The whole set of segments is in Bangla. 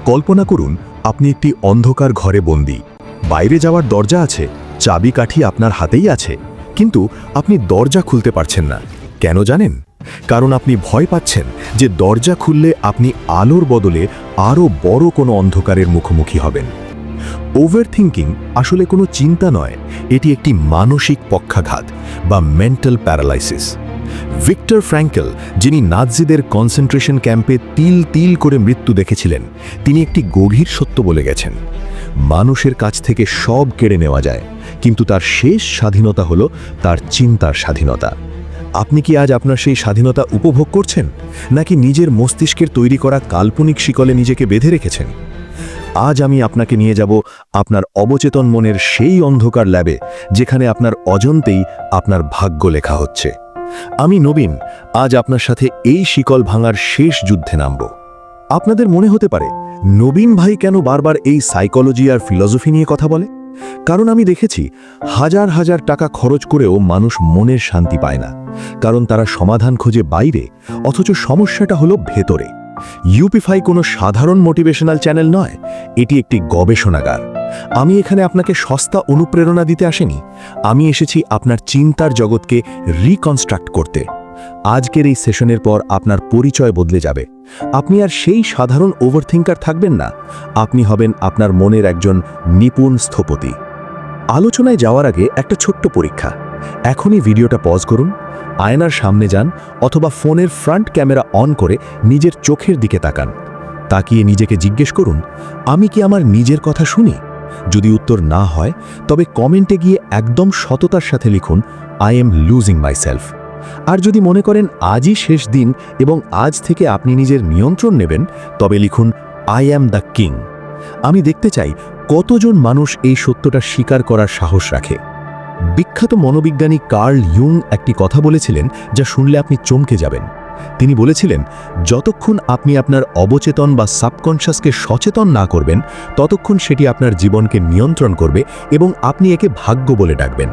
কল্পনা করুন আপনি একটি অন্ধকার ঘরে বন্দী। বাইরে যাওয়ার দরজা আছে, চাবিকাঠি আপনার হাতেই আছে, কিন্তু আপনি দরজা খুলতে পারছেন না। কেন জানেন? কারণ আপনি ভয় পাচ্ছেন যে দরজা খুললে আপনি আলোর বদলে আরও বড় কোনো অন্ধকারের মুখোমুখি হবেন। ওভারথিংকিং আসলে কোনো চিন্তা নয়, এটি একটি মানসিক পক্ষাঘাত বা মেন্টাল প্যারালাইসিস। ভিক্টর ফ্র্যাঙ্কেল, যিনি নাৎসিদের কনসেন্ট্রেশন ক্যাম্পে তিল তিল করে মৃত্যু দেখেছিলেন, তিনি একটি গভীর সত্য বলে গেছেন। মানুষের কাছ থেকে সব কেড়ে নেওয়া যায়, কিন্তু তার শেষ স্বাধীনতা হলো তার চিন্তার স্বাধীনতা। আপনি কি আজ আপনার সেই স্বাধীনতা উপভোগ করছেন, নাকি নিজের মস্তিষ্কের তৈরি করা কাল্পনিক শিকলে নিজেকে বেঁধে রেখেছেন? আজ আমি আপনাকে নিয়ে যাব আপনার অবচেতন মনের সেই অন্ধকার ল্যাবে, যেখানে আপনার অজান্তেই আপনার ভাগ্য লেখা হচ্ছে। আমি নবীন, আজ আপনার সাথে এই শিকল ভাঙার শেষ যুদ্ধে নামব। আপনাদের মনে হতে পারে, নবীন ভাই কেন বারবার এই সাইকোলজি আর ফিলসফি নিয়ে কথা বলে? কারণ আমি দেখেছি হাজার হাজার টাকা খরচ করেও মানুষ মনের শান্তি পায় না, কারণ তারা সমাধান খোঁজে বাইরে, অথচ সমস্যাটা হলো ভেতরে। ইউপিফাই কোনো সাধারণ মোটিভেশনাল চ্যানেল নয়, এটি একটি গবেষণাগার। আমি এখানে আপনাকে সস্তা অনুপ্রেরণা দিতে আসিনি, আমি এসেছি আপনার চিন্তার জগৎকে রিকনস্ট্রাক্ট করতে। আজকের এই সেশনের পর আপনার পরিচয় বদলে যাবে। আপনি আর সেই সাধারণ ওভারথিঙ্কার থাকবেন না, আপনি হবেন আপনার মনের একজন নিপুণ স্থপতি। আলোচনায় যাওয়ার আগে একটা ছোট্ট পরীক্ষা। এখনই ভিডিওটা পজ করুন, আয়নার সামনে যান, অথবা ফোনের ফ্রন্ট ক্যামেরা অন করে নিজের চোখের দিকে তাকান। তাকিয়ে নিজেকে জিজ্ঞেস করুন, আমি কি আমার নিজের কথা শুনি? যদি উত্তর না হয়, তবে কমেন্টে গিয়ে একদম সততার সাথে লিখুন, আই এম লুজিং মাইসেলফ। আর যদি মনে করেন আজই শেষ দিন এবং আজ থেকে আপনি নিজের নিয়ন্ত্রণ নেবেন, তবে লিখুন, আই অ্যাম দ্য কিং। আমি দেখতে চাই কতজন মানুষ এই সত্যটা স্বীকার করার সাহস রাখে। বিখ্যাত মনোবিজ্ঞানী কার্ল ইয়ুং একটি কথা বলেছিলেন, যা শুনলে আপনি চমকে যাবেন। তিনি বলেছিলেন, যতক্ষণ আপনি আপনার অবচেতন বা সাবকনশাসকে সচেতন না করবেন, ততক্ষণ সেটি আপনার জীবনকে নিয়ন্ত্রণ করবে এবং আপনি একে ভাগ্য বলে ডাকবেন।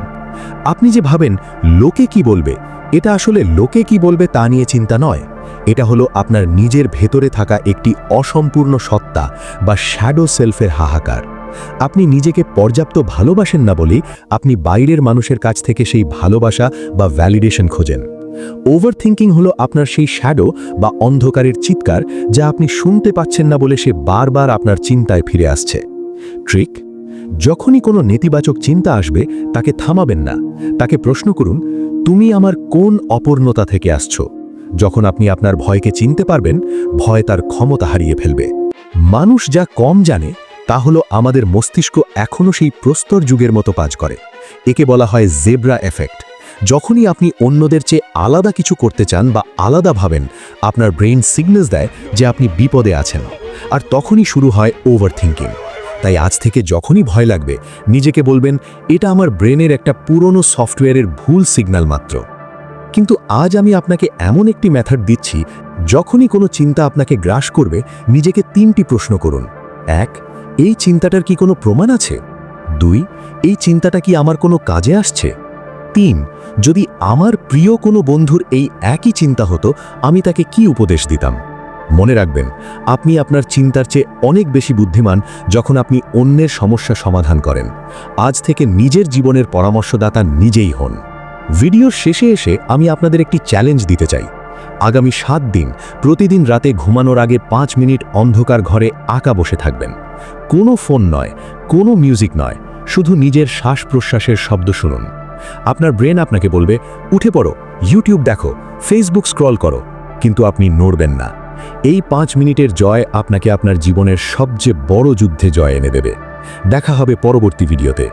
আপনি যে ভাবেন লোকে কি বলবে, এটা আসলে লোকে কি বলবে তা নিয়ে চিন্তা নয়। এটা হলো আপনার নিজের ভেতরে থাকা একটি অসম্পূর্ণ সত্তা বা শ্যাডো সেলফের হাহাকার। আপনি নিজেকে পর্যাপ্ত ভালোবাসেন না বলেই আপনি বাইরের মানুষের কাছ থেকে সেই ভালোবাসা বা ভ্যালিডেশন খোঁজেন। ওভারথিংকিং হলো আপনার সেই শ্যাডো বা অন্ধকারের চিৎকার, যা আপনি শুনতে পাচ্ছেন না বলে সে বারবার আপনার চিন্তায় ফিরে আসছে। ট্রিক: যখনই কোনো নেতিবাচক চিন্তা আসবে, তাকে থামাবেন না। তাকে প্রশ্ন করুন, তুমি আমার কোন অপূর্ণতা থেকে আসছো? যখন আপনি আপনার ভয়কে চিনতে পারবেন, ভয় তার ক্ষমতা হারিয়ে ফেলবে। মানুষ যা কম জানে তা হলো আমাদের মস্তিষ্ক এখনও সেই প্রস্তর যুগের মতো কাজ করে। একে বলা হয় জেব্রা এফেক্ট। যখনই আপনি অন্যদের চেয়ে আলাদা কিছু করতে চান বা আলাদা ভাবেন, আপনার ব্রেইন সিগন্যাল দেয় যে আপনি বিপদে আছেন, আর তখনই শুরু হয় ওভারথিংকিং। তাই আজ থেকে যখনই ভয় লাগবে, নিজেকে বলবেন, এটা আমার ব্রেনের একটা পুরনো সফটওয়্যারের ভুল সিগন্যাল মাত্র। কিন্তু আজ আমি আপনাকে এমন একটি মেথড দিচ্ছি, যখনই কোনো চিন্তা আপনাকে গ্রাস করবে, নিজেকে 3টি প্রশ্ন করুন। 1. এই চিন্তাটার কি কোনো প্রমাণ আছে? 2. এই চিন্তাটা কি আমার কোনো কাজে আসছে? 3. যদি আমার প্রিয় কোনো বন্ধুর এই একই চিন্তা হতো, আমি তাকে কি উপদেশ দিতাম? মনে রাখবেন, আপনি আপনার চিন্তার চেয়ে অনেক বেশি বুদ্ধিমান যখন আপনি অন্যের সমস্যা সমাধান করেন। আজ থেকে নিজের জীবনের পরামর্শদাতা নিজেই হন। ভিডিওর শেষে এসে আমি আপনাদের একটি চ্যালেঞ্জ দিতে চাই। আগামী 7 দিন প্রতিদিন রাতে ঘুমানোর আগে 5 মিনিট অন্ধকার ঘরে একা বসে থাকবেন। কোনো ফোন নয়, কোনো মিউজিক নয়, শুধু নিজের শ্বাস প্রশ্বাসের শব্দ শুনুন। আপনার ব্রেন আপনাকে বলবে, উঠে পড়ো, ইউটিউব দেখো, ফেসবুক স্ক্রল করো, কিন্তু আপনি নড়বেন না। এই 5 মিনিটের জয় আপনাকে আপনার জীবনের সবচেয়ে বড় যুদ্ধে জয় এনে দেবে। দেখা হবে পরবর্তী ভিডিওতে।